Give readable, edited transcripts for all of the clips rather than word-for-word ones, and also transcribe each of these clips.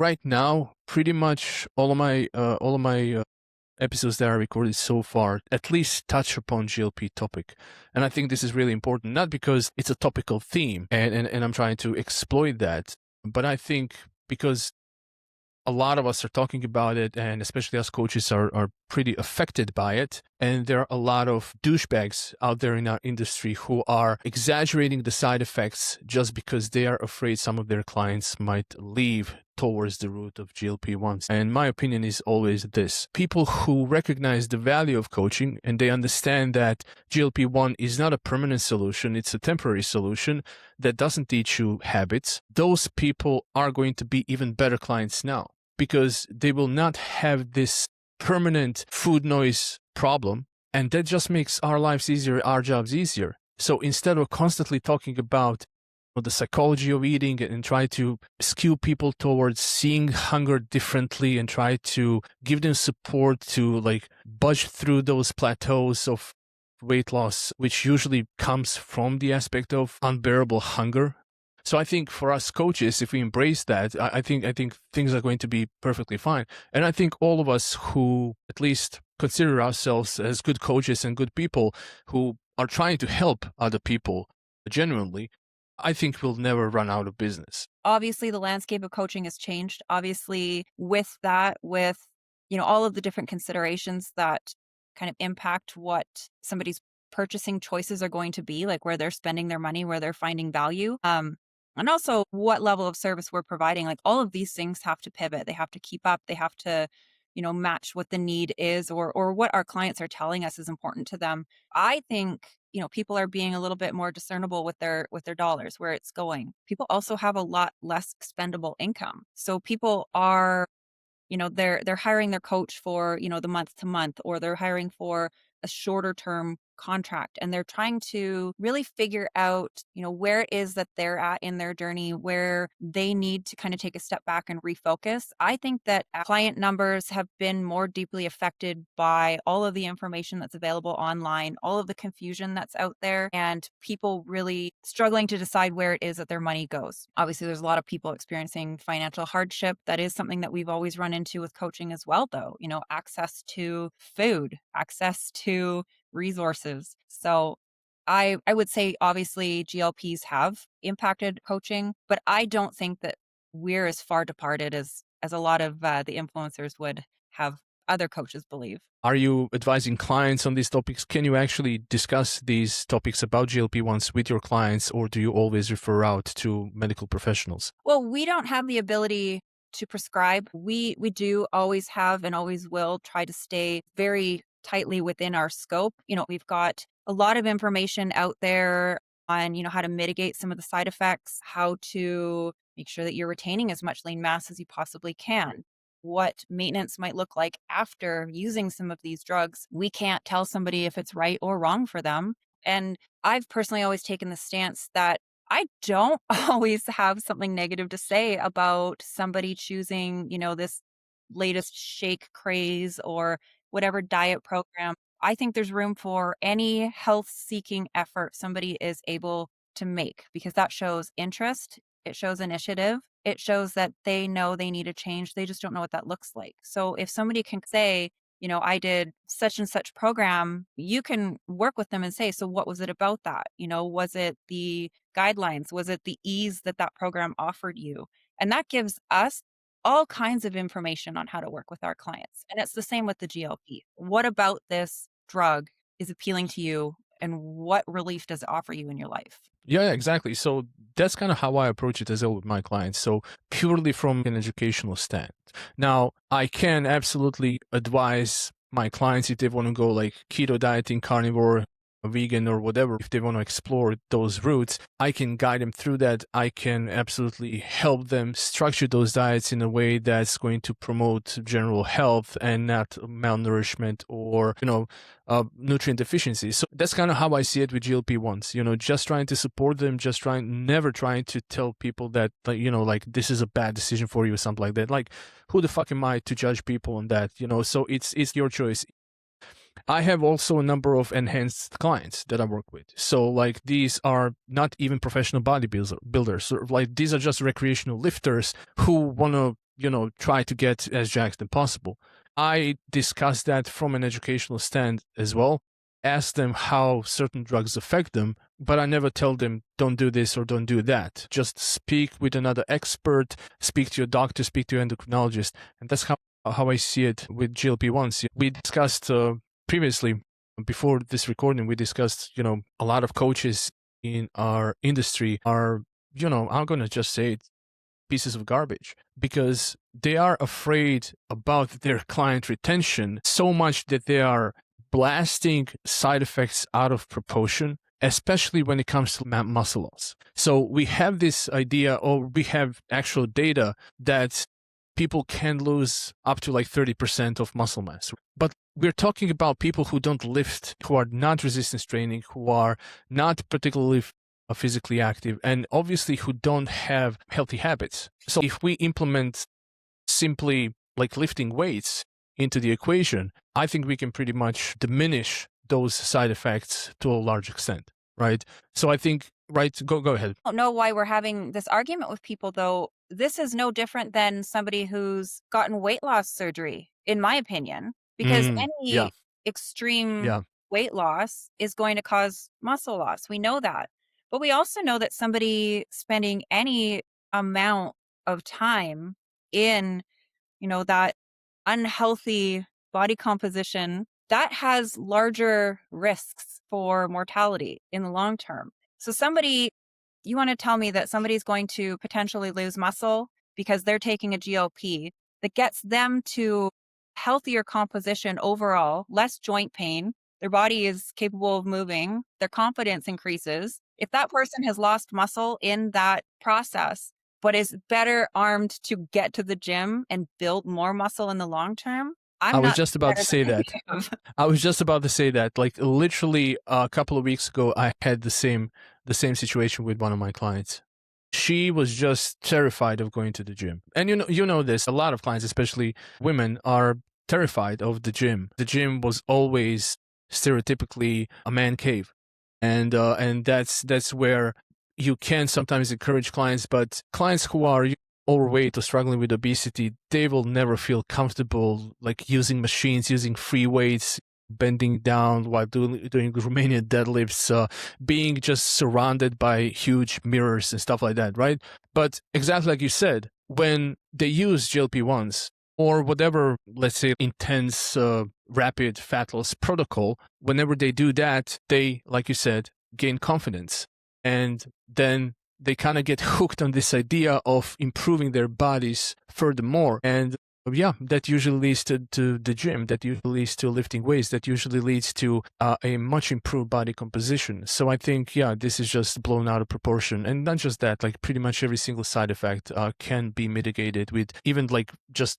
Right now, pretty much all of my episodes that I recorded so far at least touch upon GLP topic. And I think this is really important, not because it's a topical theme and I'm trying to exploit that, but I think because a lot of us are talking about it, and especially us coaches are pretty affected by it. And there are a lot of douchebags out there in our industry who are exaggerating the side effects just because they are afraid some of their clients might leave towards the route of GLP-1s. And my opinion is always this: people who recognize the value of coaching and they understand that GLP-1 is not a permanent solution, it's a temporary solution that doesn't teach you habits, those people are going to be even better clients now, because they will not have this permanent food noise problem. And that just makes our lives easier, our jobs easier. So instead of constantly talking about the psychology of eating and try to skew people towards seeing hunger differently and try to give them support to like budge through those plateaus of weight loss, which usually comes from the aspect of unbearable hunger. So I think for us coaches, if we embrace that, I think things are going to be perfectly fine. And I think all of us who at least consider ourselves as good coaches and good people who are trying to help other people genuinely, I think we'll never run out of business. Obviously, the landscape of coaching has changed. Obviously, with that, with all of the different considerations that kind of impact what somebody's purchasing choices are going to be, like where they're spending their money, where they're finding value. And also what level of service we're providing. Like all of these things have to pivot. They have to keep up. They have to, match what the need is or what our clients are telling us is important to them. I think, people are being a little bit more discernible with their dollars, where it's going. People also have a lot less expendable income. So people are, they're hiring their coach for, the month to month, or they're hiring for a shorter term contract, and they're trying to really figure out, where it is that they're at in their journey, where they need to kind of take a step back and refocus. I think that client numbers have been more deeply affected by all of the information that's available online, all of the confusion that's out there, and people really struggling to decide where it is that their money goes. Obviously, there's a lot of people experiencing financial hardship. That is something that we've always run into with coaching as well, though, access to food, access to resources. So I would say obviously GLPs have impacted coaching, but I don't think that we're as far departed as a lot of the influencers would have other coaches believe. Are you advising clients on these topics? Can you actually discuss these topics about GLP-1s with your clients, or do you always refer out to medical professionals? Well, we don't have the ability to prescribe. We do always have and always will try to stay very tightly within our scope. We've got a lot of information out there on, how to mitigate some of the side effects, how to make sure that you're retaining as much lean mass as you possibly can, what maintenance might look like after using some of these drugs. We can't tell somebody if it's right or wrong for them. And I've personally always taken the stance that I don't always have something negative to say about somebody choosing, this latest shake craze or whatever diet program. I think there's room for any health seeking effort somebody is able to make, because that shows interest, it shows initiative, it shows that they know they need a change. They just don't know what that looks like. So if somebody can say, I did such and such program, you can work with them and say, so what was it about that? Was it the guidelines? Was it the ease that that program offered you? And that gives us all kinds of information on how to work with our clients. And it's the same with the GLP. What about this drug is appealing to you, and what relief does it offer you in your life? Yeah, exactly. So that's kind of how I approach it as well with my clients. So purely from an educational stand. Now, I can absolutely advise my clients if they want to go like keto dieting, carnivore, vegan, or whatever, if they want to explore those routes, I can guide them through that. I can absolutely help them structure those diets in a way that's going to promote general health and not malnourishment or, nutrient deficiency. So that's kind of how I see it with GLP-1s, just trying to support them, never trying to tell people that, like this is a bad decision for you or something like that. Like, who the fuck am I to judge people on that, So it's your choice. I have also a number of enhanced clients that I work with. So like these are not even professional bodybuilders. So like these are just recreational lifters who want to try to get as jacked as possible. I discuss that from an educational stand as well, ask them how certain drugs affect them, but I never tell them don't do this or don't do that. Just speak with another expert, speak to your doctor, speak to your endocrinologist. And that's how I see it with GLP-1s. We discussed previously, before this recording, we discussed, a lot of coaches in our industry are, I'm going to just say it, pieces of garbage, because they are afraid about their client retention so much that they are blasting side effects out of proportion, especially when it comes to muscle loss. So we have this idea, or we have actual data that people can lose up to like 30% of muscle mass. But we're talking about people who don't lift, who are not resistance training, who are not particularly physically active, and obviously who don't have healthy habits. So if we implement simply like lifting weights into the equation, I think we can pretty much diminish those side effects to a large extent, right? So I think, right, go ahead. I don't know why we're having this argument with people, though. This is no different than somebody who's gotten weight loss surgery, in my opinion, because Yeah, any extreme yeah. weight loss is going to cause muscle loss. We know that. But we also know that somebody spending any amount of time in, that unhealthy body composition, that has larger risks for mortality in the long term. So you want to tell me that somebody's going to potentially lose muscle because they're taking a GLP that gets them to healthier composition overall, less joint pain, their body is capable of moving, their confidence increases. If that person has lost muscle in that process, but is better armed to get to the gym and build more muscle in the long term, I I'm was not just about to better say than that. you. I was just about to say that. Like literally a couple of weeks ago, I had the same situation with one of my clients. She was just terrified of going to the gym. And you know this, a lot of clients, especially women, are terrified of the gym. The gym was always stereotypically a man cave. And that's where you can sometimes encourage clients, but clients who are overweight or struggling with obesity, they will never feel comfortable like using machines, using free weights, bending down while doing Romanian deadlifts, being just surrounded by huge mirrors and stuff like that, right? But exactly like you said, when they use GLP-1s or whatever, let's say, intense rapid fat loss protocol, whenever they do that, they, like you said, gain confidence. And then they kind of get hooked on this idea of improving their bodies furthermore. And yeah, that usually leads to the gym, that usually leads to lifting weights, that usually leads to a much improved body composition. So I think, yeah, this is just blown out of proportion. And not just that, like pretty much every single side effect can be mitigated with even like just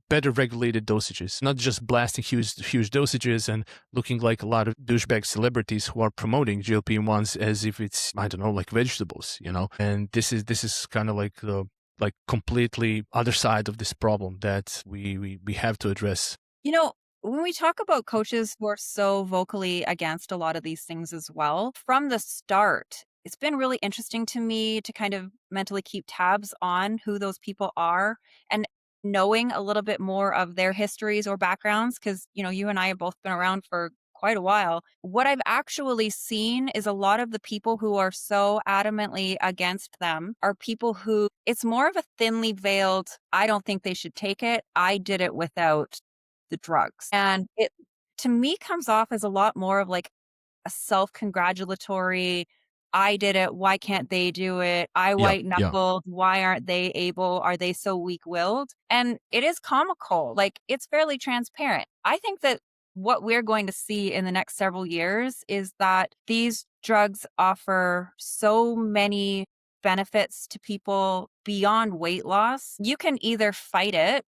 better regulated dosages, not just blasting huge dosages and looking like a lot of douchebag celebrities who are promoting GLP-1s as if it's, I don't know, like vegetables, And this is kind of like the completely other side of this problem that we have to address. When we talk about coaches who are so vocally against a lot of these things as well, from the start, it's been really interesting to me to kind of mentally keep tabs on who those people are and knowing a little bit more of their histories or backgrounds, because, you and I have both been around for quite a while. What I've actually seen is a lot of the people who are so adamantly against them are people who it's more of a thinly veiled, I don't think they should take it. I did it without the drugs. And it to me comes off as a lot more of like a self-congratulatory, I did it, why can't they do it? I Yeah, white yeah. knuckled, why aren't they able? Are they so weak-willed? And it is comical. Like it's fairly transparent. I think that what we're going to see in the next several years is that these drugs offer so many benefits to people beyond weight loss. You can either fight it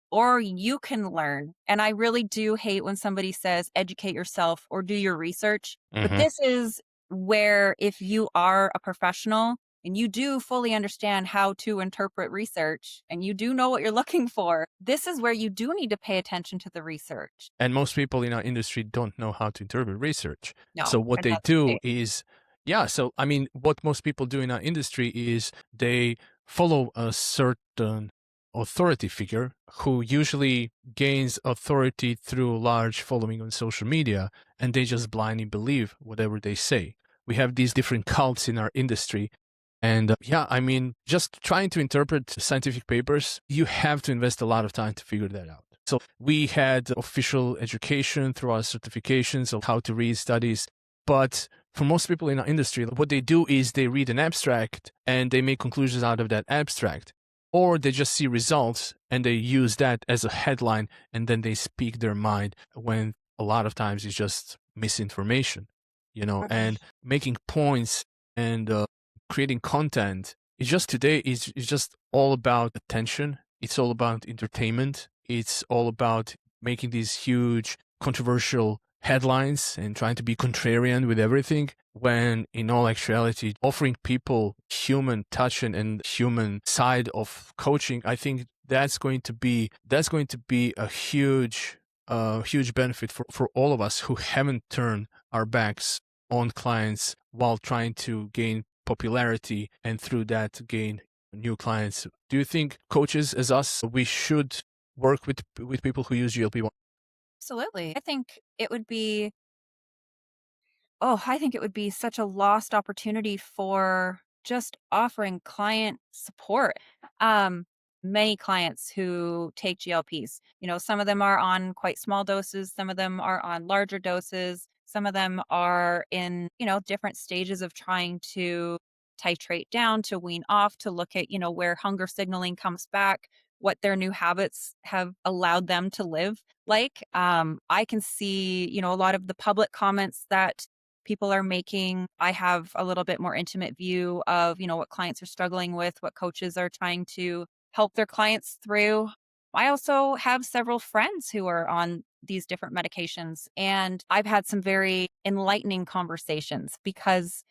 or you can learn. And I really do hate when somebody says educate yourself or do your research. But Mm-hmm. this is where if you are a professional and you do fully understand how to interpret research and you do know what you're looking for, this is where you do need to pay attention to the research. And most people in our industry don't know how to interpret research. No, So what and they that's the do thing. is, yeah, so I mean, what most people do in our industry is they follow a certain authority figure who usually gains authority through large following on social media, and they just blindly believe whatever they say. We have these different cults in our industry. And yeah, I mean, just trying to interpret scientific papers, you have to invest a lot of time to figure that out. So we had official education through our certifications of how to read studies. But for most people in our industry, what they do is they read an abstract and they make conclusions out of that abstract. Or they just see results and they use that as a headline and then they speak their mind, when a lot of times it's just misinformation, and making points and creating content. It's just today is just all about attention. It's all about entertainment. It's all about making these huge controversial headlines and trying to be contrarian with everything, when in all actuality offering people human touch and human side of coaching, I think that's going to be a huge benefit for all of us who haven't turned our backs on clients while trying to gain popularity and through that gain new clients. Do you think coaches as us, we should work with people who use GLP-1? Absolutely. I think it would be such a lost opportunity for just offering client support. Um, Many clients who take GLPs, some of them are on quite small doses, some of them are on larger doses, some of them are in, different stages of trying to titrate down, to wean off, to look at, where hunger signaling comes back, what their new habits have allowed them to live like. I can see, a lot of the public comments that people are making. I have a little bit more intimate view of, what clients are struggling with, what coaches are trying to help their clients through. I also have several friends who are on these different medications, and I've had some very enlightening conversations because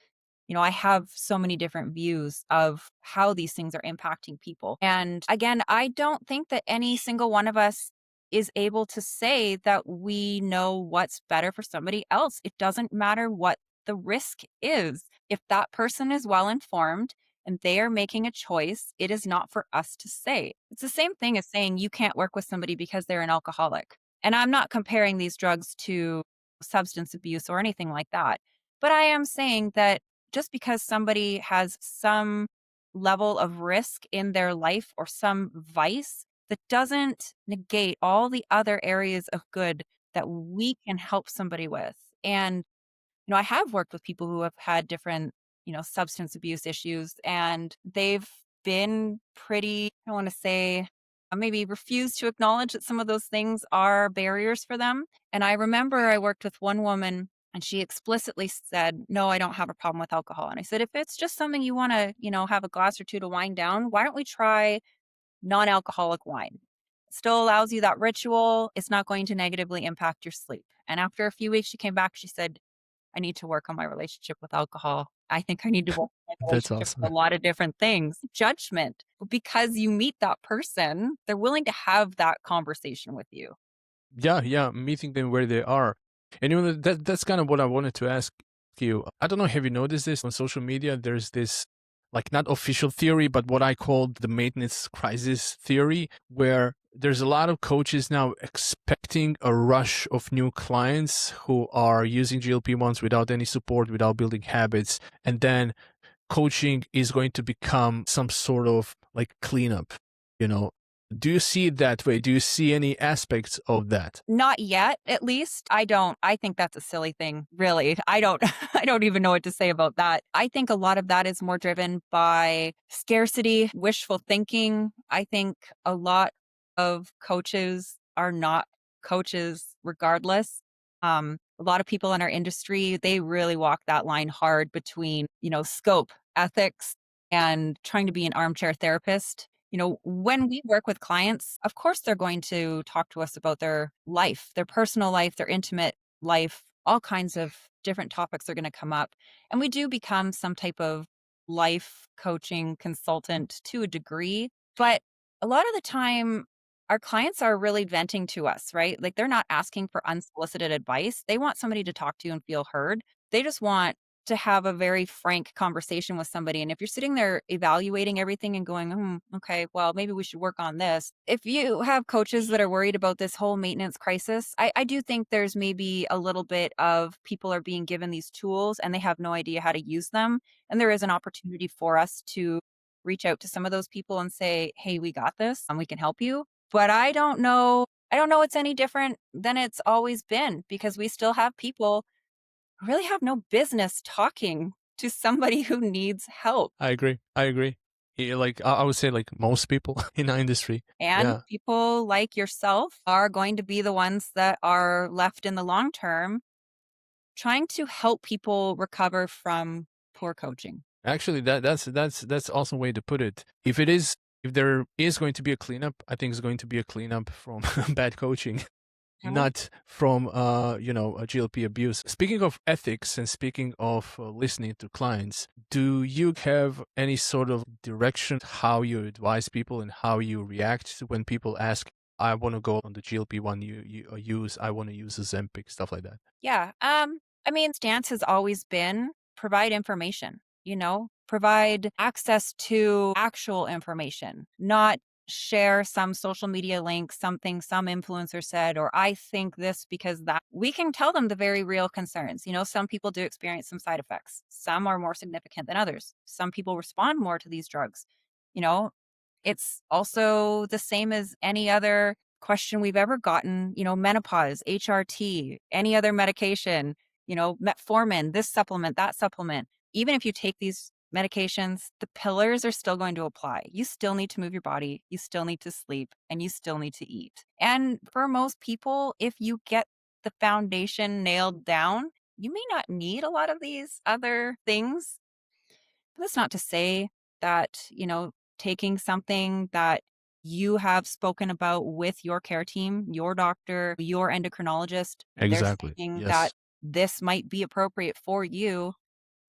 I have so many different views of how these things are impacting people. And again, I don't think that any single one of us is able to say that we know what's better for somebody else. It doesn't matter what the risk is. If that person is well informed and they are making a choice, it is not for us to say. It's the same thing as saying you can't work with somebody because they're an alcoholic. And I'm not comparing these drugs to substance abuse or anything like that. But I am saying that just because somebody has some level of risk in their life or some vice, that doesn't negate all the other areas of good that we can help somebody with. And, I have worked with people who have had different, substance abuse issues, and they've been pretty, I want to say, maybe refused to acknowledge that some of those things are barriers for them. And I remember I worked with one woman and she explicitly said, "No, I don't have a problem with alcohol." And I said, "If it's just something you want to, have a glass or two to wind down, why don't we try non-alcoholic wine? It still allows you that ritual. It's not going to negatively impact your sleep." And after a few weeks, she came back. She said, "I need to work on my relationship with alcohol. I think I need to work on my That's relationship with awesome. a lot of different things." Judgment. Because you meet that person, they're willing to have that conversation with you. Yeah, meeting them where they are. And that's kind of what I wanted to ask you. I don't know, have you noticed this on social media? There's this, like, not official theory, but what I call the maintenance crisis theory, where there's a lot of coaches now expecting a rush of new clients who are using GLP-1s without any support, without building habits, and then coaching is going to become some sort of like cleanup, you know. Do you see it that way? Do you see any aspects of that? Not yet, at least. I don't. I think that's a silly thing, really. I don't I don't even know what to say about that. I think a lot of that is more driven by scarcity, wishful thinking. I think a lot of coaches are not coaches regardless. A lot of people in our industry, they really walk that line hard between, scope, ethics, and trying to be an armchair therapist. When we work with clients, of course, they're going to talk to us about their life, their personal life, their intimate life, all kinds of different topics are going to come up. And we do become some type of life coaching consultant to a degree. But a lot of the time, our clients are really venting to us, right? Like they're not asking for unsolicited advice. They want somebody to talk to and feel heard. They just want to have a very frank conversation with somebody. And if you're sitting there evaluating everything and going, okay, well, maybe we should work on this. If you have coaches that are worried about this whole maintenance crisis, I do think there's maybe a little bit of people are being given these tools and they have no idea how to use them. And there is an opportunity for us to reach out to some of those people and say, hey, we got this and we can help you. But I don't know. I don't know it's any different than it's always been because we still have people really have no business talking to somebody who needs help. I agree. I agree. Yeah, like I would say, like most people in our industry. And Yeah, people like yourself are going to be the ones that are left in the long term trying to help people recover from poor coaching. actually, that's also a way to put it. If there is going to be a cleanup, I think it's going to be a cleanup from bad coaching, Mhm. not from a GLP abuse. Speaking of ethics and speaking of listening to clients, do you have any sort of direction how you advise people and how you react when people ask, I want to go on the GLP-1 you use, I want to use Ozempic, stuff like that? Yeah. I mean, stance has always been provide information, provide access to actual information, not share some social media link, something some influencer said, or I think this because that we can tell them the very real concerns. Some people do experience some side effects. Some are more significant than others. Some people respond more to these drugs. You know, it's also the same as any other question we've ever gotten, menopause, HRT, any other medication, metformin, this supplement, that supplement. Even if you take these medications, the pillars are still going to apply. You still need to move your body, you still need to sleep, and you still need to eat. And for most people, if you get the foundation nailed down, you may not need a lot of these other things. That's not to say that, taking something that you have spoken about with your care team, your doctor, your endocrinologist, they're Exactly. saying that Yes. this might be appropriate for you.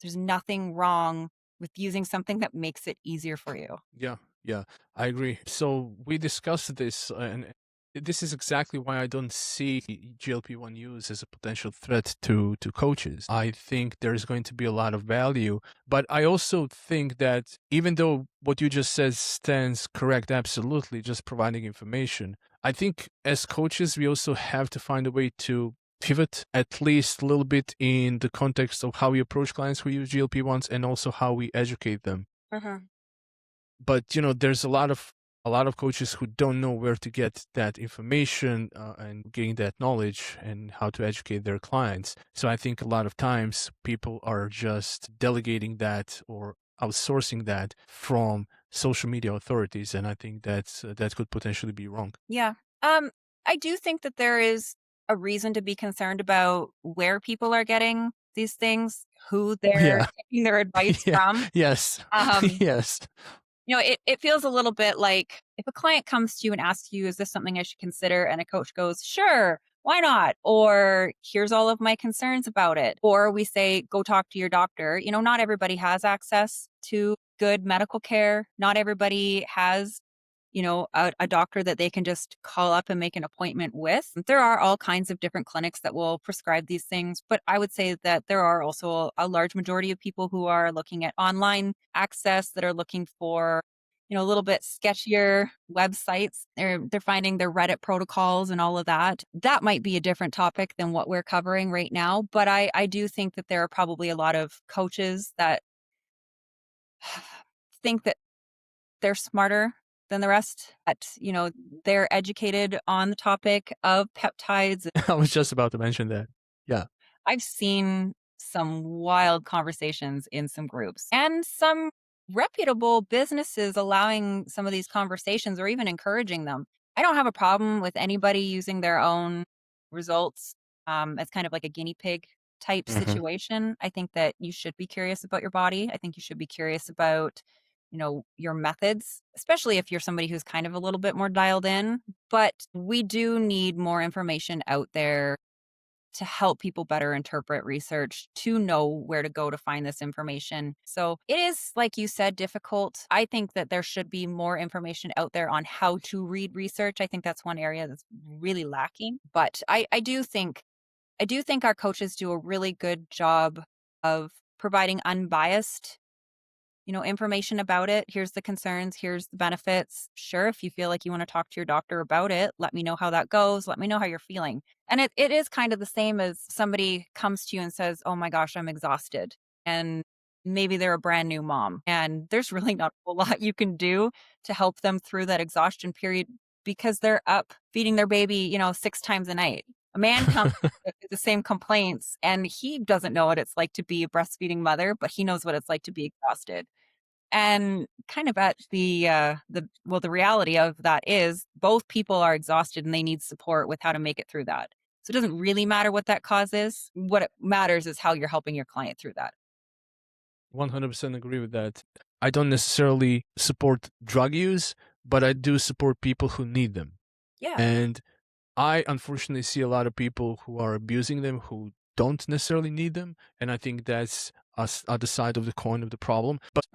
There's nothing wrong with using something that makes it easier for you. Yeah, yeah, I agree. So we discussed this, and this is exactly why I don't see GLP-1 use as a potential threat to coaches. I think there's going to be a lot of value, but I also think that even though what you just said stands correct, absolutely, just providing information, I think as coaches we also have to find a way to pivot at least a little bit in the context of how we approach clients who use GLP-1s and also how we educate them. Mhm. But there's a lot of coaches who don't know where to get that information and gain that knowledge and how to educate their clients. So I think a lot of times people are just delegating that or outsourcing that from social media authorities, and I think that could potentially be wrong. Yeah. Um, I do think that there is a reason to be concerned about where people are getting these things, who they're Yeah. taking their advice Yeah. from. Yes. Um, Yes. it feels a little bit like if a client comes to you and asks you, is this something I should consider? And a coach goes, sure, why not? Or here's all of my concerns about it. Or we say, go talk to your doctor. Not everybody has access to good medical care. Not everybody has a doctor that they can just call up and make an appointment with. There are all kinds of different clinics that will prescribe these things, but I would say that there are also a large majority of people who are looking at online access that are looking for a little bit sketchier websites. They're finding their Reddit protocols and all of that. That might be a different topic than what we're covering right now, but I do think that there are probably a lot of coaches that think that they're smarter than the rest, that, they're educated on the topic of peptides. I was just about to mention that. Yeah. I've seen some wild conversations in some groups and some reputable businesses allowing some of these conversations or even encouraging them. I don't have a problem with anybody using their own results as kind of like a guinea pig type Hmm. situation. I think that you should be curious about your body. I think you should be curious about, your methods, especially if you're somebody who's kind of a little bit more dialed in. But we do need more information out there to help people better interpret research, to know where to go to find this information. So it is, like you said, difficult. I think that there should be more information out there on how to read research. I think that's one area that's really lacking. But I do think our coaches do a really good job of providing unbiased, information about it. Here's the concerns, here's the benefits. Sure, if you feel like you want to talk to your doctor about it, let me know how that goes. Let me know how you're feeling. And it is kind of the same as somebody comes to you and says, oh my gosh, I'm exhausted. And maybe they're a brand new mom. And there's really not a lot you can do to help them through that exhaustion period because they're up feeding their baby, 6 times a night. A man comes with the same complaints and he doesn't know what it's like to be a breastfeeding mother, but he knows what it's like to be exhausted. And kind of at the reality of that is both people are exhausted and they need support with how to make it through that. So it doesn't really matter what that cause is. What it matters is how you're helping your client through that. 100% agree with that. I don't necessarily support drug use, but I do support people who need them. Yeah. And I unfortunately see a lot of people who are abusing them who don't necessarily need them. And I think that's us other side of the coin of the problem. But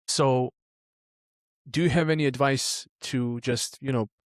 so do you have any advice to just,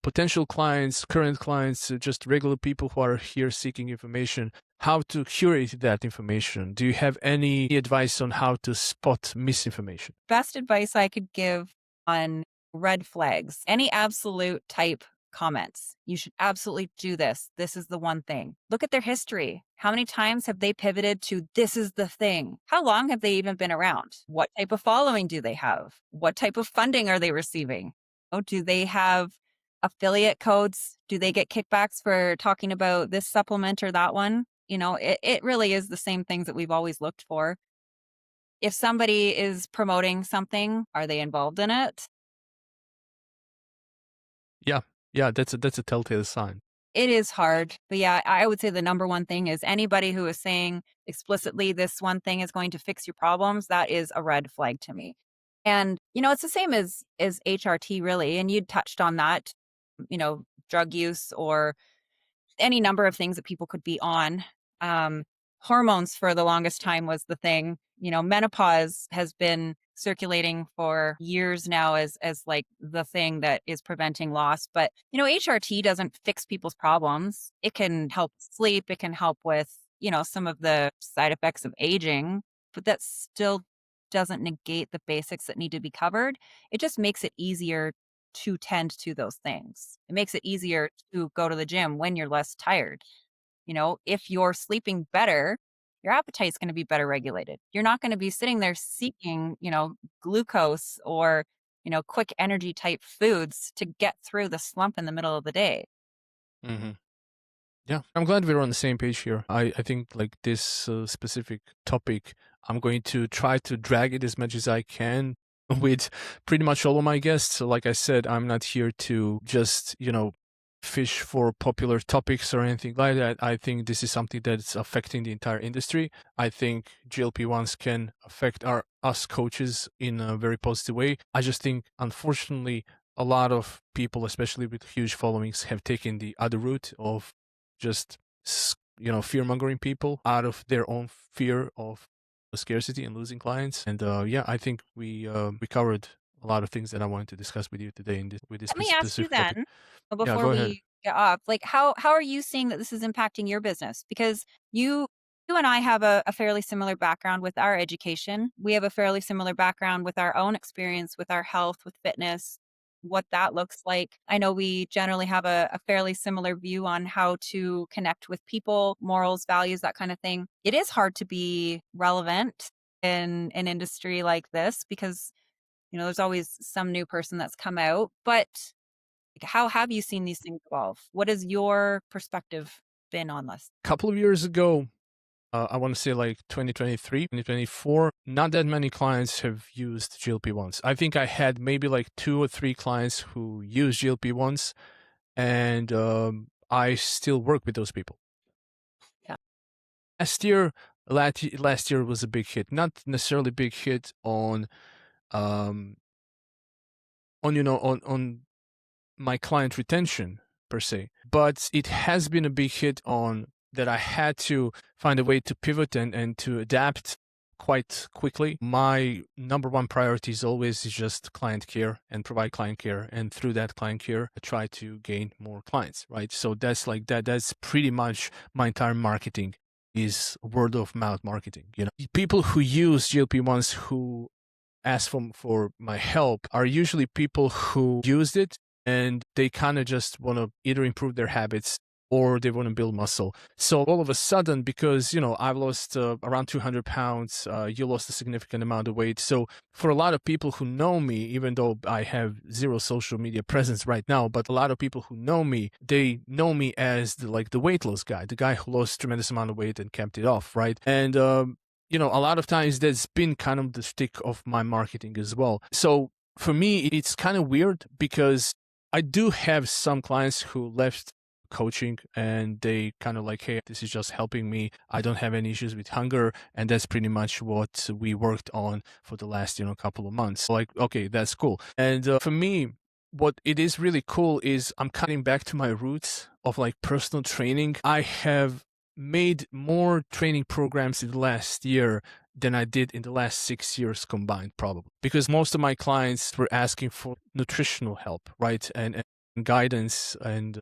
potential clients, current clients, just regular people who are here seeking information, how to curate that information? Do you have any advice on how to spot misinformation? Best advice I could give on red flags, any absolute type comments. You should absolutely do this. This is the one thing. Look at their history. How many times have they pivoted to this is the thing? How long have they even been around? What type of following do they have? What type of funding are they receiving? Oh, do they have affiliate codes? Do they get kickbacks for talking about this supplement or that one? It really is the same things that we've always looked for. If somebody is promoting something, are they involved in it? Yeah. Yeah, that's a telltale sign. It is hard, but yeah, I would say the number one thing is anybody who is saying explicitly this one thing is going to fix your problems, that is a red flag to me. And, it's the same as HRT really, and you touched on that, drug use or any number of things that people could be on. Um, Hormones for the longest time was the thing. Menopause has been circulating for years now as like the thing that is preventing loss. But HRT doesn't fix people's problems. It can help sleep. It can help with some of the side effects of aging, but that still doesn't negate the basics that need to be covered. It just makes it easier to tend to those things. It makes it easier to go to the gym when you're less tired. If you're sleeping better, your appetite's going to be better regulated. You're not going to be sitting there seeking, glucose or, quick energy type foods to get through the slump in the middle of the day. Mm-hmm. Yeah, I'm glad we're on the same page here. I think like this specific topic, I'm going to try to drag it as much as I can with pretty much all of my guests. So like I said, I'm not here to just, fish for popular topics or anything like that. I think this is something that's affecting the entire industry. I think GLP-1s can affect us coaches in a very positive way. I just think, unfortunately, a lot of people, especially with huge followings, have taken the other route of just fear-mongering people out of their own fear of scarcity and losing clients. And yeah, I think we covered a lot of things that I wanted to discuss with you today with this Let me ask you specific topic. then, Yeah, before go ahead. we get off, like how are you seeing that this is impacting your business? Because you and I have a fairly similar background with our education. We have a fairly similar background with our own experience with our health, with fitness, what that looks like. I know we generally have a fairly similar view on how to connect with people, morals, values, that kind of thing. It is hard to be relevant in an industry like this because there's always some new person that's come out, but like, how have you seen these things evolve? What has your perspective been on this? A couple of years ago, I want to say like 2023, 2024, not that many clients have used GLP-1s. I think I had maybe like 2 or 3 clients who use GLP-1s, and I still work with those people. Yeah. Last year was a big hit, not necessarily big hit um, on my client retention per se, but it has been a big hit on that I had to find a way to pivot and to adapt quite quickly. My number one priority is always just client care and provide client care. And through that client care, I try to gain more clients, right? So that's like that. That's pretty much my entire marketing is word of mouth marketing. People who use GLP-1s who ask for my help are usually people who used it and they kind of just want to either improve their habits or they want to build muscle. So all of a sudden, because, I've lost around 200 pounds, you lost a significant amount of weight. So for a lot of people who know me, even though I have zero social media presence right now, but a lot of people who know me, they know me as the weight loss guy, the guy who lost tremendous amount of weight and kept it off, right? And, a lot of times that's been kind of the stick of my marketing as well. So for me, it's kind of weird because I do have some clients who left coaching and they kind of like, hey, this is just helping me. I don't have any issues with hunger. And that's pretty much what we worked on for the last, couple of months. Like, okay, that's cool. And for me, what it is really cool is I'm cutting back to my roots of like personal training. I have made more training programs in the last year than I did in the last 6 years combined, probably. Because most of my clients were asking for nutritional help, right? And guidance and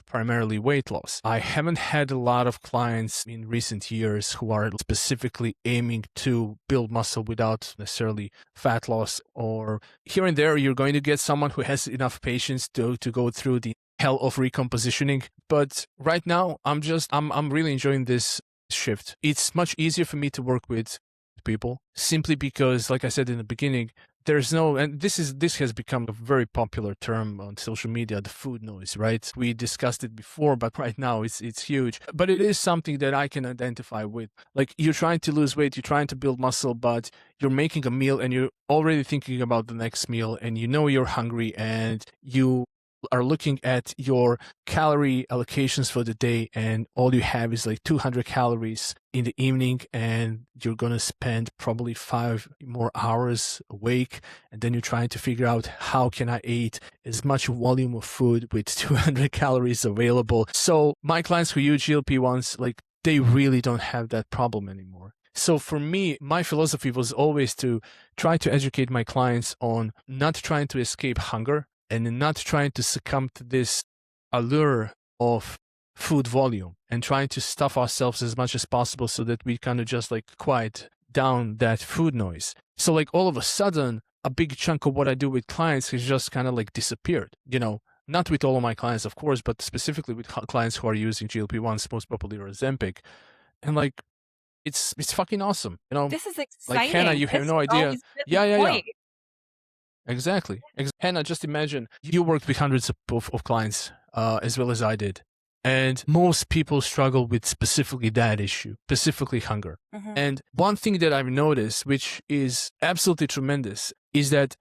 primarily weight loss. I haven't had a lot of clients in recent years who are specifically aiming to build muscle without necessarily fat loss, or here and there you're going to get someone who has enough patience to go through the hell of recompositioning. But right now I'm really enjoying this shift. It's much easier for me to work with people simply because, like I said in the beginning, there's no, and this has become a very popular term on social media, the food noise, right? We discussed it before, but right now it's huge. But it is something that I can identify with. Like, you're trying to lose weight, you're trying to build muscle, but you're making a meal and you're already thinking about the next meal, and you're hungry, and you are looking at your calorie allocations for the day, and all you have is like 200 calories in the evening, and you're going to spend probably 5 more hours awake, and then you're trying to figure out, how can I eat as much volume of food with 200 calories available? So my clients who use GLP-1s, like, they really don't have that problem anymore. So for me, my philosophy was always to try to educate my clients on not trying to escape hunger and not trying to succumb to this allure of food volume, and trying to stuff ourselves as much as possible so that we kind of just like quiet down that food noise. So like all of a sudden, a big chunk of what I do with clients has just kind of like disappeared, not with all of my clients, of course, but specifically with clients who are using GLP-1s, most popular Ozempic. And like, it's fucking awesome. This is Like, exciting. Hannah, you have This no has idea. always been Yeah, the yeah, yeah. point. Exactly. Hannah, just imagine you worked with hundreds of clients, as well as I did. And most people struggle with specifically that issue, specifically hunger. Mhm. And one thing that I've noticed, which is absolutely tremendous, is that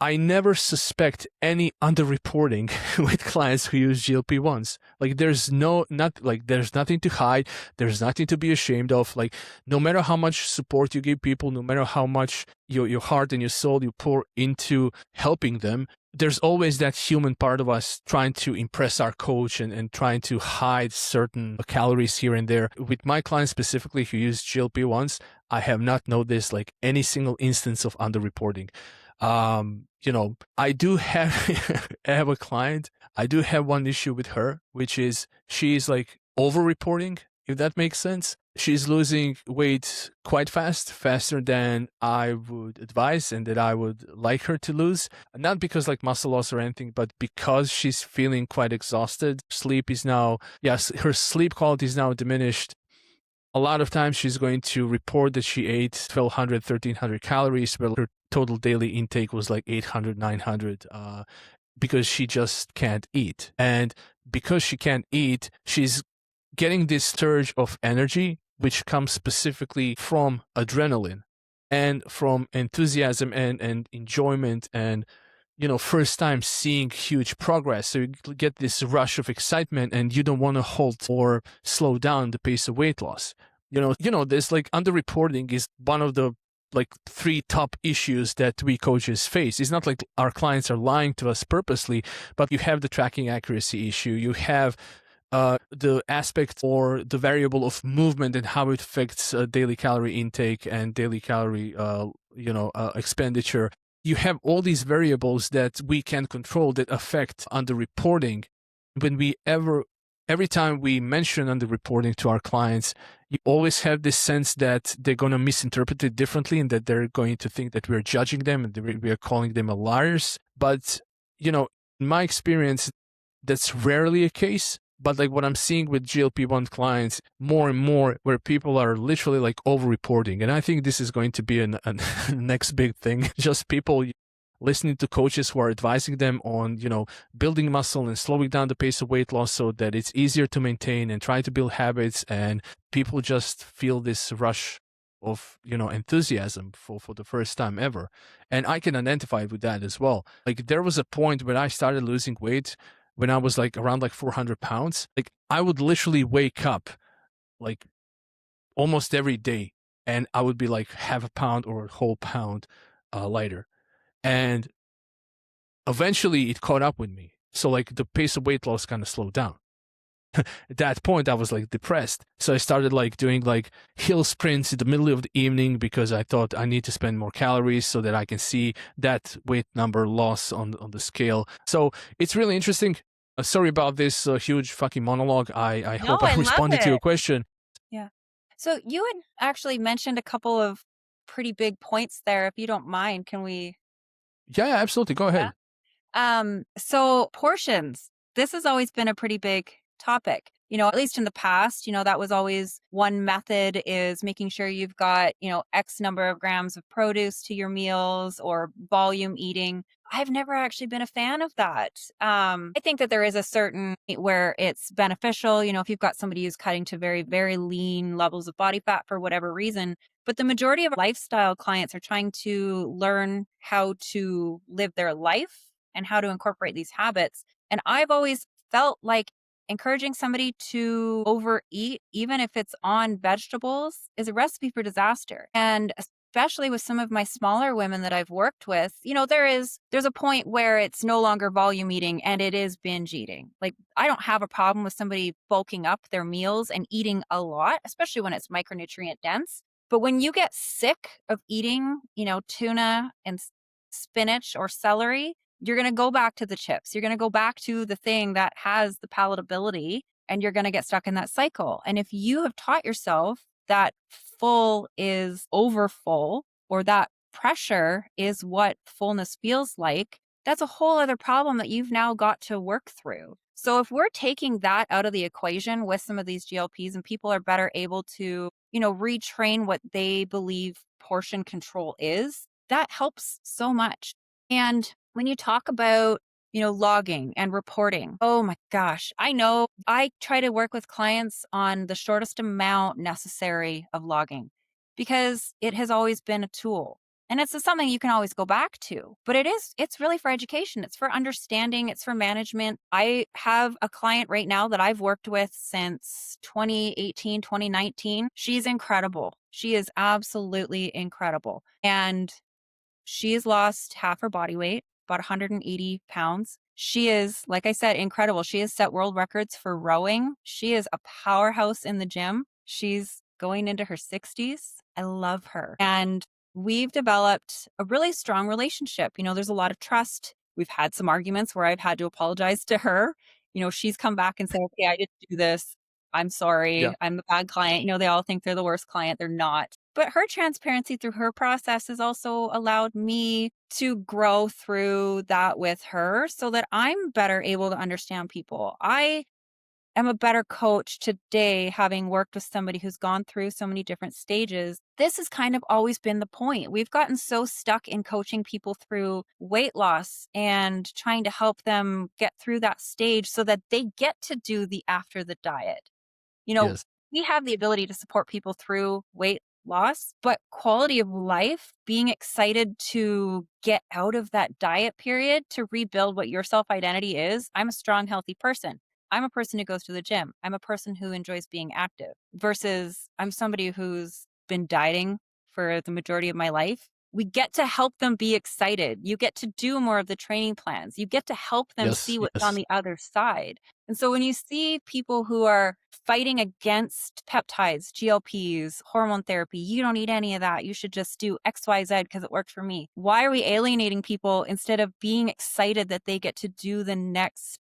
I never suspect any underreporting with clients who use GLP-1s. Like, there's nothing to hide. There's nothing to be ashamed of. Like, no matter how much support you give people, no matter how much your heart and your soul you pour into helping them, there's always that human part of us trying to impress our coach and trying to hide certain calories here and there. With my clients specifically who use GLP-1s, I have not noticed like any single instance of underreporting. I do have I have a client. I do have one issue with her, which is she's like over-reporting, if that makes sense. She's losing weight quite fast, faster than I would advise and that I would like her to lose. Not because like muscle loss or anything, but because she's feeling quite exhausted. Her sleep quality is now diminished. A lot of times she's going to report that she ate 1,200, 1,300 calories, but her total daily intake was like 800, 900, because she just can't eat. And because she can't eat, she's getting this surge of energy, which comes specifically from adrenaline and from enthusiasm and enjoyment and, first time seeing huge progress. So you get this rush of excitement and you don't want to halt or slow down the pace of weight loss. This like underreporting is one of the like 3 top issues that we coaches face. It's not like our clients are lying to us purposely, but you have the tracking accuracy issue. You have the aspect or the variable of movement and how it affects daily calorie intake and daily calorie, expenditure. You have all these variables that we can control that affect underreporting. Every time we mention underreporting to our clients, you always have this sense that they're going to misinterpret it differently and that they're going to think that we're judging them and that we are calling them liars. But, in my experience, that's rarely a case. But like what I'm seeing with GLP-1 clients more and more, where people are literally like over-reporting. And I think this is going to be a next big thing. Just people listening to coaches who are advising them on, building muscle and slowing down the pace of weight loss so that it's easier to maintain and try to build habits. And people just feel this rush of, enthusiasm for the first time ever. And I can identify with that as well. Like there was a point when I started losing weight when I was like around like 400 pounds. Like I would literally wake up like almost every day and I would be like half a pound or a whole pound lighter. And eventually it caught up with me. So like the pace of weight loss kind of slowed down. At that point, I was like depressed. So I started like doing like hill sprints in the middle of the evening because I thought I need to spend more calories so that I can see that weight number loss on the scale. So it's really interesting. Sorry about this huge fucking monologue. I No, hope I I love responded to it. your question. Yeah. So you had actually mentioned a couple of pretty big points there. If you don't mind, can we? Yeah, yeah, absolutely. Go ahead. So portions, this has always been a pretty big topic. At least in the past, that was always one method is making sure you've got, X number of grams of produce to your meals or volume eating. I've never actually been a fan of that. I think that there is a certain where it's beneficial, if you've got somebody who's cutting to very, very lean levels of body fat for whatever reason. But the majority of lifestyle clients are trying to learn how to live their life and how to incorporate these habits. And I've always felt like encouraging somebody to overeat, even if it's on vegetables, is a recipe for disaster. And especially with some of my smaller women that I've worked with, there's a point where it's no longer volume eating and it is binge eating. Like I don't have a problem with somebody bulking up their meals and eating a lot, especially when it's micronutrient dense. But when you get sick of eating, tuna and spinach or celery, you're going to go back to the chips. You're going to go back to the thing that has the palatability and you're going to get stuck in that cycle. And if you have taught yourself that full is over full or that pressure is what fullness feels like, that's a whole other problem that you've now got to work through. So if we're taking that out of the equation with some of these GLPs and people are better able to, retrain what they believe portion control is, that helps so much. And when you talk about, logging and reporting, oh my gosh, I know I try to work with clients on the shortest amount necessary of logging because it has always been a tool. And it's something you can always go back to, but it's really for education. It's for understanding. It's for management. I have a client right now that I've worked with since 2018, 2019. She's incredible. She is absolutely incredible. And she has lost half her body weight, about 180 pounds. She is, like I said, incredible. She has set world records for rowing. She is a powerhouse in the gym. She's going into her 60s. I love her. And we've developed a really strong relationship. There's a lot of trust. We've had some arguments where I've had to apologize to her. She's come back and said, okay, I didn't do this. I'm sorry. Yeah. I'm a bad client. They all think they're the worst client. They're not. But her transparency through her process has also allowed me to grow through that with her so that I'm better able to understand people. I am a better coach today, having worked with somebody who's gone through so many different stages. This has kind of always been the point. We've gotten so stuck in coaching people through weight loss and trying to help them get through that stage so that they get to do the after the diet. Yes. We have the ability to support people through weight loss, but quality of life, being excited to get out of that diet period to rebuild what your self identity is. I'm a strong, healthy person. I'm a person who goes to the gym. I'm a person who enjoys being active versus I'm somebody who's been dieting for the majority of my life. We get to help them be excited. You get to do more of the training plans. You get to help them Yes. see what's on Yes. the other side. And so when you see people who are fighting against peptides, GLPs, hormone therapy, you don't need any of that. You should just do XYZ because it worked for me. Why are we alienating people instead of being excited that they get to do the next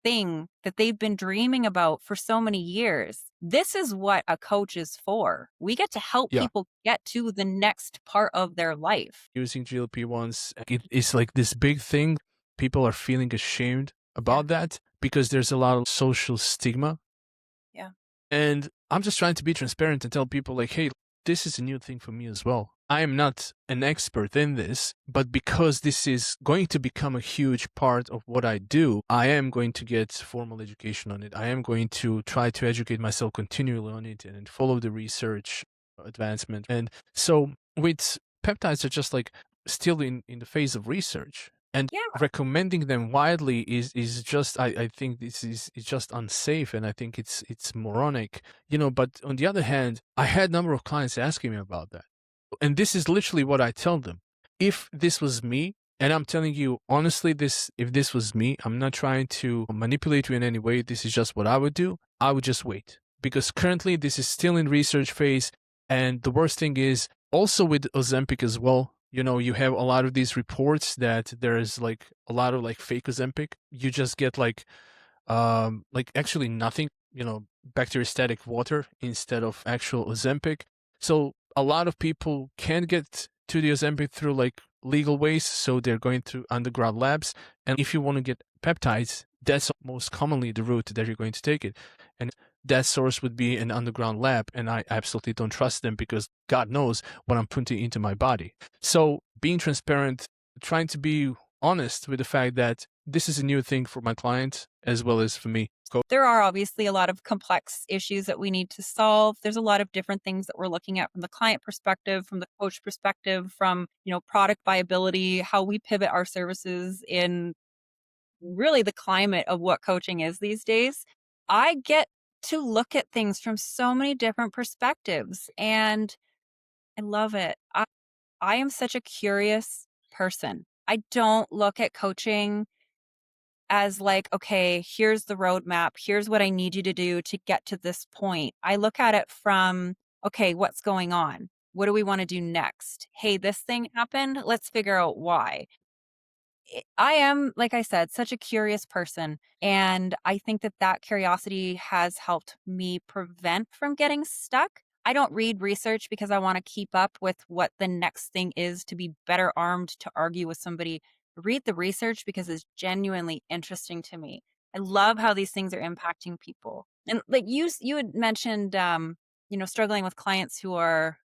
thing that they've been dreaming about for so many years? This is what a coach is for. We get to help Yeah. people get to the next part of their life. Using GLP-1s, it's like this big thing. People are feeling ashamed Yeah. about that because there's a lot of social stigma. Yeah. And I'm just trying to be transparent and tell people like, hey, this is a new thing for me as well. I am not an expert in this, but because this is going to become a huge part of what I do, I am going to get formal education on it. I am going to try to educate myself continually on it and follow the research advancement. And so with peptides are just like still in the phase of research. And Yeah. recommending them widely is just I think this is it's just unsafe, and I think it's moronic. But on the other hand, I had a number of clients asking me about that. And this is literally what I tell them. If this was me, and I'm telling you honestly, if this was me, I'm not trying to manipulate you in any way. This is just what I would do. I would just wait. Because currently this is still in research phase. And the worst thing is also with Ozempic as well. You have a lot of these reports that there is like a lot of like fake Ozempic. You just get like actually nothing, bacteriostatic water instead of actual Ozempic. So a lot of people can get to the Ozempic through like legal ways. So they're going through underground labs. And if you want to get peptides, that's most commonly the route that you're going to take it. And that source would be an underground lab. And I absolutely don't trust them because God knows what I'm putting into my body. So being transparent, trying to be honest with the fact that this is a new thing for my client as well as for me. There are obviously a lot of complex issues that we need to solve. There's a lot of different things that we're looking at from the client perspective, from the coach perspective, from, product viability, how we pivot our services in really the climate of what coaching is these days. I get to look at things from so many different perspectives and I love it. I am such a curious person. I don't look at coaching as like, okay, here's the roadmap. Here's what I need you to do to get to this point. I look at it from, okay, what's going on? What do we want to do next? Hey, this thing happened. Let's figure out why. I am, like I said, such a curious person. And I think that that curiosity has helped me prevent from getting stuck. I don't read research because I want to keep up with what the next thing is to be better armed to argue with somebody. Read the research because it's genuinely interesting to me. I love how these things are impacting people. And like you had mentioned, struggling with clients who are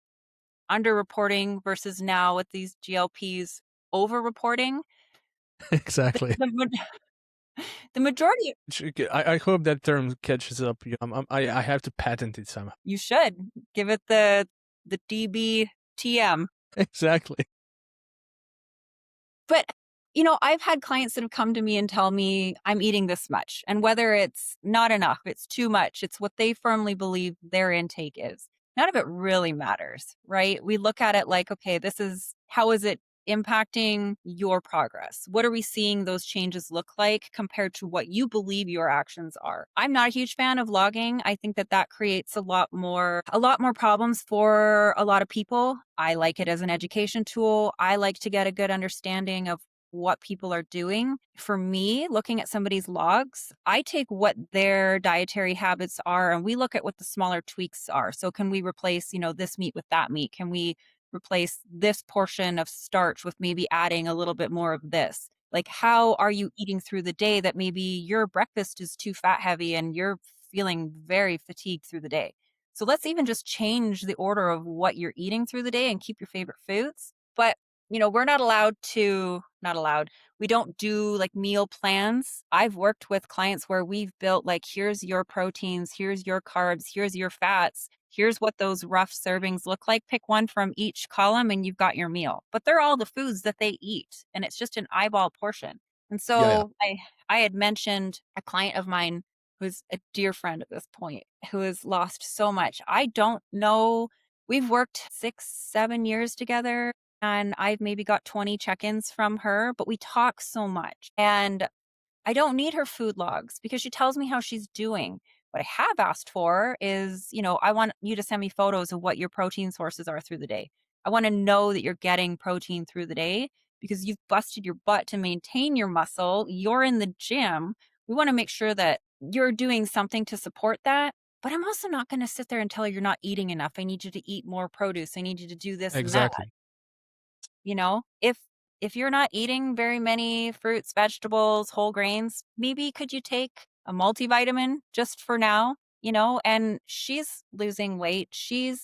underreporting versus now with these GLPs over-reporting. The, Exactly. the, the majority I hope that term catches up. I have to patent it somehow. you should give it the DBTM. Exactly. But, I've had clients that have come to me and tell me I'm eating this much. And whether it's not enough, it's too much, it's what they firmly believe their intake is. None of it really matters, right? We look at it like, okay, how is it impacting your progress? What are we seeing those changes look like compared to what you believe your actions are? I'm not a huge fan of logging. I think that that creates a lot more problems for a lot of people. I like it as an education tool. I like to get a good understanding of what people are doing. For me, looking at somebody's logs, I take what their dietary habits are and we look at what the smaller tweaks are. So can we replace, this meat with that meat? Can we replace this portion of starch with maybe adding a little bit more of this? Like, how are you eating through the day that maybe your breakfast is too fat heavy and you're feeling very fatigued through the day? So let's even just change the order of what you're eating through the day and keep your favorite foods. But, we're not allowed. We don't do like meal plans. I've worked with clients where we've built like, here's your proteins, here's your carbs, here's your fats, here's what those rough servings look like. Pick one from each column and you've got your meal. But they're all the foods that they eat and it's just an eyeball portion. And Yeah, yeah. so I had mentioned a client of mine who's a dear friend at this point, who has lost so much. I don't know. We've worked 6, 7 years together and I've maybe got 20 check ins from her, but we talk so much. And I don't need her food logs because she tells me how she's doing. What I have asked for is, I want you to send me photos of what your protein sources are through the day. I want to know that you're getting protein through the day because you've busted your butt to maintain your muscle. You're in the gym. We want to make sure that you're doing something to support that. But I'm also not going to sit there and tell you you're not eating enough. I need you to eat more produce. I need you to do this and that. Exactly. If you're not eating very many fruits, vegetables, whole grains, maybe could you take a multivitamin just for now? And she's losing weight. She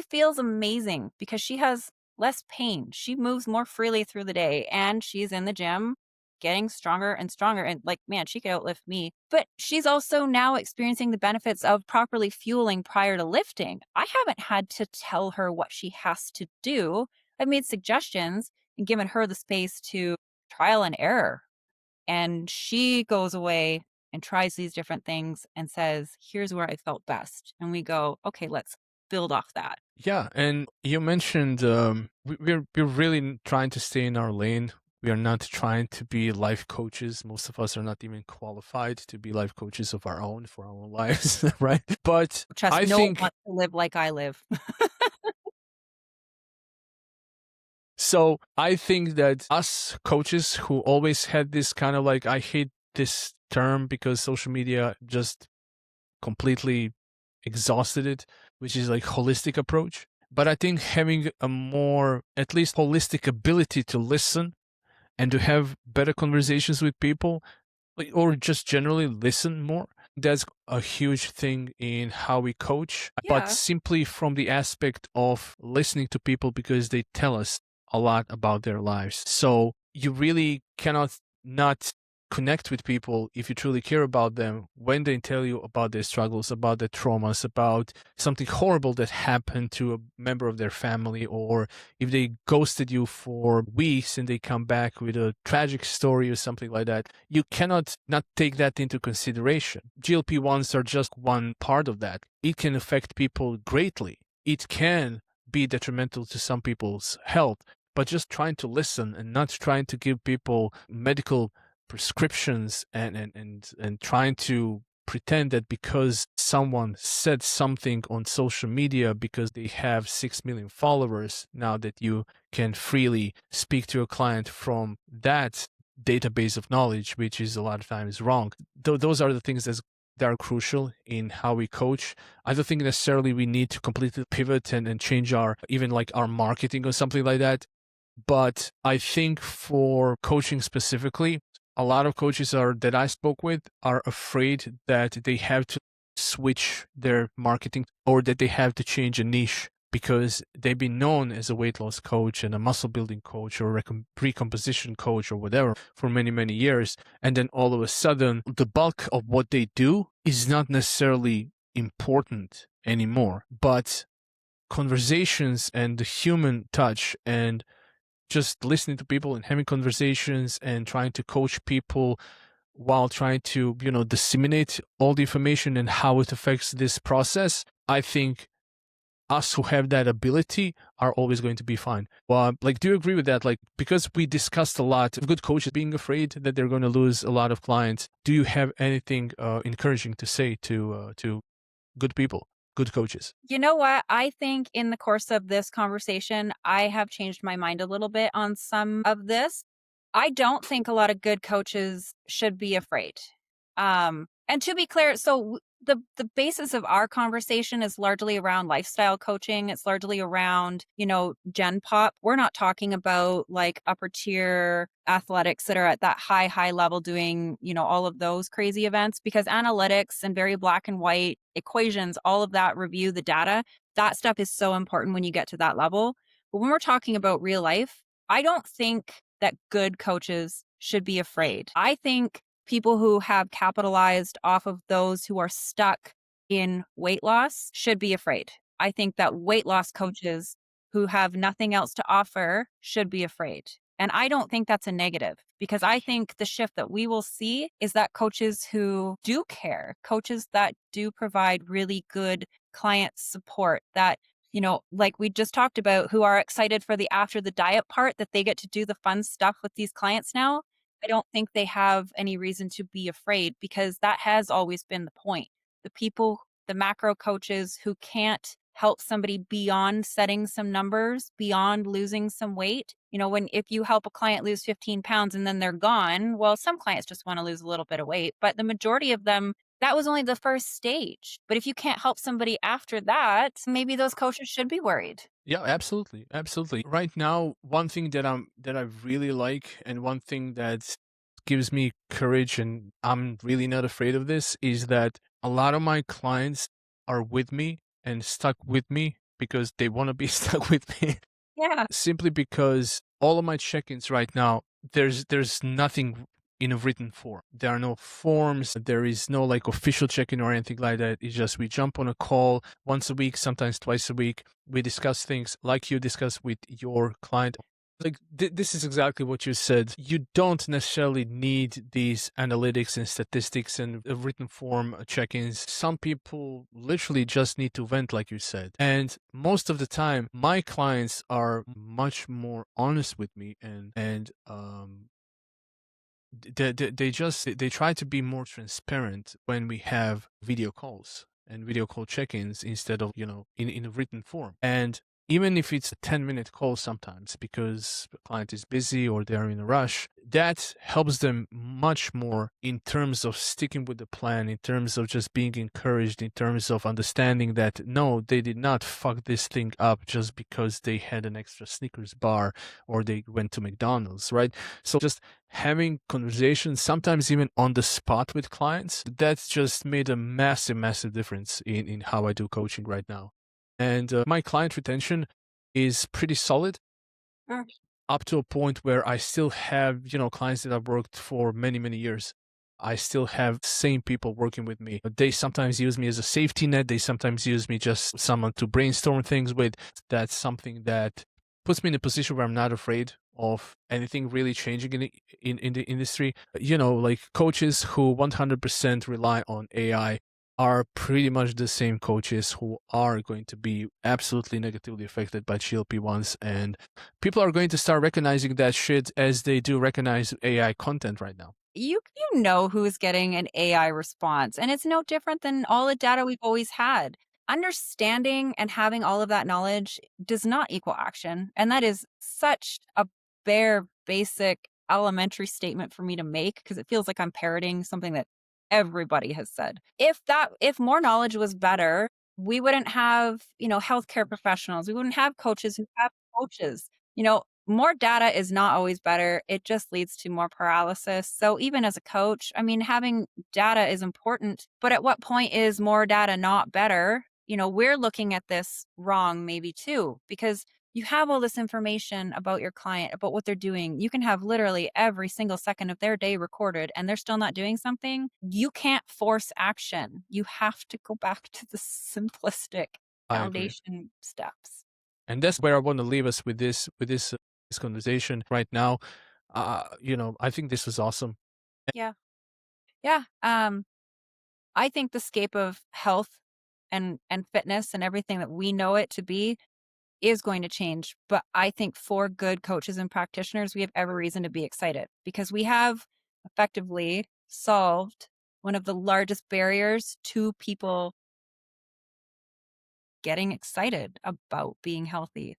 feels amazing because she has less pain. She moves more freely through the day and she's in the gym getting stronger and stronger. And like, man, she could outlift me. But she's also now experiencing the benefits of properly fueling prior to lifting. I haven't had to tell her what she has to do. I've made suggestions and given her the space to trial and error. And she goes away and tries these different things and says, here's where I felt best. And we go, okay, let's build off that. Yeah, and you mentioned we're really trying to stay in our lane. We are not trying to be life coaches. Most of us are not even qualified to be life coaches of our own for our own lives, right? But Trust I no one think wants to live like I live. so. I think that us coaches who always had this kind of like, I hate this term because social media just completely exhausted it, which is like holistic approach. But I think having a more, at least holistic ability to listen and to have better conversations with people, like, or just generally listen more, that's a huge thing in how we coach. But Yeah. simply from the aspect of listening to people because they tell us a lot about their lives. So you really cannot not connect with people if you truly care about them when they tell you about their struggles, about their traumas, about something horrible that happened to a member of their family, or if they ghosted you for weeks and they come back with a tragic story or something like that. You cannot not take that into consideration. GLP-1s are just one part of that. It can affect people greatly. It can be detrimental to some people's health, but just trying to listen and not trying to give people medical prescriptions and trying to pretend that because someone said something on social media because they have 6 million followers now that you can freely speak to a client from that database of knowledge, which is a lot of times wrong. Those are the things that are crucial in how we coach. I don't think necessarily we need to completely pivot and change our even like our marketing or something like that. But I think for coaching specifically, a lot of coaches are that I spoke with are afraid that they have to switch their marketing or that they have to change a niche because they've been known as a weight loss coach and a muscle building coach or recomposition coach or whatever for many, many years. And then all of a sudden, the bulk of what they do is not necessarily important anymore, but conversations and the human touch and just listening to people and having conversations and trying to coach people while trying to, disseminate all the information and how it affects this process. I think us who have that ability are always going to be fine. Well, like, do you agree with that? Like, because we discussed a lot of good coaches being afraid that they're going to lose a lot of clients. Do you have anything encouraging to say to good people, good coaches? You know what? I think in the course of this conversation, I have changed my mind a little bit on some of this. I don't think a lot of good coaches should be afraid. And to be clear, the basis of our conversation is largely around lifestyle coaching. It's largely around, Gen Pop. We're not talking about like upper tier athletics that are at that high level doing, all of those crazy events because analytics and very black and white equations, all of that review the data. That stuff is so important when you get to that level. But when we're talking about real life, I don't think that good coaches should be afraid. I think people who have capitalized off of those who are stuck in weight loss should be afraid. I think that weight loss coaches who have nothing else to offer should be afraid. And I don't think that's a negative because I think the shift that we will see is that coaches who do care, coaches that do provide really good client support, that like we just talked about, who are excited for the after the diet part, that they get to do the fun stuff with these clients now. I don't think they have any reason to be afraid because that has always been the point. The people, the macro coaches who can't help somebody beyond setting some numbers, beyond losing some weight. When if you help a client lose 15 pounds and then they're gone, well, some clients just want to lose a little bit of weight, but the majority of them, that was only the first stage. But if you can't help somebody after that, maybe those coaches should be worried. Yeah, absolutely, absolutely. Right now, one thing that I really like, and one thing that gives me courage, and I'm really not afraid of this, is that a lot of my clients are with me and stuck with me because they want to be stuck with me. Yeah. Simply because all of my check-ins right now, there's nothing in a written form. There are no forms. There is no like official check-in or anything like that. It's just we jump on a call once a week, sometimes twice a week. We discuss things like you discuss with your client. Like this is exactly what you said. You don't necessarily need these analytics and statistics and written form check-ins. Some people literally just need to vent, like you said. And most of the time, my clients are much more honest with me, and they try to be more transparent when we have video calls and video call check-ins instead of in a written form. And even if it's a 10-minute call sometimes because the client is busy or they're in a rush, that helps them much more in terms of sticking with the plan, in terms of just being encouraged, in terms of understanding that no, they did not fuck this thing up just because they had an extra Snickers bar or they went to McDonald's, right? So just having conversations, sometimes even on the spot with clients, that's just made a massive, massive difference in how I do coaching right now. And my client retention is pretty solid Mm. up to a point where I still have, clients that I've worked for many, many years. I still have same people working with me. They sometimes use me as a safety net. They sometimes use me just someone to brainstorm things with. That's something that puts me in a position where I'm not afraid of anything really changing in the industry. Like coaches who 100% rely on AI are pretty much the same coaches who are going to be absolutely negatively affected by GLP-1s, and people are going to start recognizing that shit as they do recognize AI content right now. You know who's getting an AI response, and it's no different than all the data we've always had. Understanding and having all of that knowledge does not equal action, and that is such a bare, basic, elementary statement for me to make because it feels like I'm parroting something that everybody has said. If more knowledge was better, we wouldn't have, healthcare professionals. We wouldn't have coaches who have coaches. More data is not always better. It just leads to more paralysis. So even as a coach, I mean, having data is important, but at what point is more data not better? We're looking at this wrong maybe too, because you have all this information about your client, about what they're doing. You can have literally every single second of their day recorded and they're still not doing something. You can't force action. You have to go back to the simplistic I agree. foundation steps. And that's where I want to leave us with this conversation right now. I think this was awesome. Yeah. Yeah. I think the scape of health and fitness and everything that we know it to be is going to change. But I think for good coaches and practitioners, we have every reason to be excited because we have effectively solved one of the largest barriers to people getting excited about being healthy.